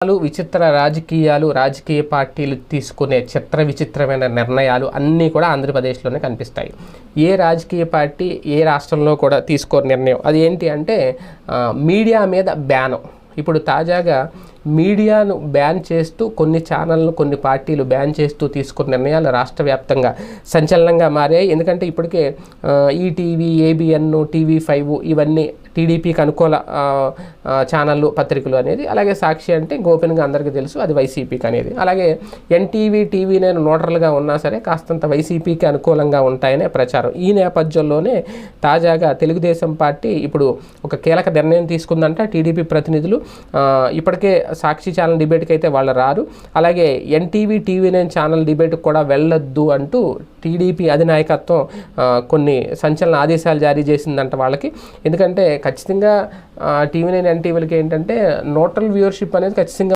విచిత్ర రాజకీయ పార్టీలు తీసుకునే విచిత్రమైన నిర్ణయాలు అన్నీ కూడా ఆంధ్రప్రదేశ్లోనే కనిపిస్తాయి. ఏ రాజకీయ పార్టీ ఏ రాష్ట్రంలో కూడా తీసుకోని నిర్ణయం అది ఏంటి అంటే మీడియా మీద బ్యాన్. ఇప్పుడు తాజాగా మీడియాను బ్యాన్ చేస్తూ కొన్ని ఛానళ్ళు కొన్ని పార్టీలు బ్యాన్ చేస్తూ తీసుకున్న నిర్ణయాలు రాష్ట్ర వ్యాప్తంగా సంచలనంగా మారాయి. ఎందుకంటే ఇప్పటికే ఈటీవీ, ఏబిఎన్, TV5 ఇవన్నీ టీడీపీకి అనుకూల ఛానళ్ళు, పత్రికలు అనేది. అలాగే సాక్షి అంటే ఓపెన్గా అందరికీ తెలుసు అది వైసీపీకి అనేది. అలాగే ఎన్టీవీ, TV9 న్యూట్రల్గా ఉన్నా సరే కాస్తంత వైసీపీకి అనుకూలంగా ఉంటాయనే ప్రచారం. ఈ నేపథ్యంలోనే తాజాగా తెలుగుదేశం పార్టీ ఇప్పుడు ఒక కీలక నిర్ణయం తీసుకుందంట. టీడీపీ ప్రతినిధులు ఇప్పటికే సాక్షి ఛానల్ డిబేట్కి అయితే వాళ్ళు రారు, అలాగే ఎన్టీవీ, TV9 ఛానల్ డిబేట్కి కూడా వెళ్ళొద్దు అంటూ టీడీపీ అధినాయకత్వం కొన్ని సంచలన ఆదేశాలు జారీ చేసిందంట వాళ్ళకి. ఎందుకంటే ఖచ్చితంగా TV9, ఎన్టీవీలకి ఏంటంటే న్యూట్రల్ వ్యూవర్షిప్ అనేది ఖచ్చితంగా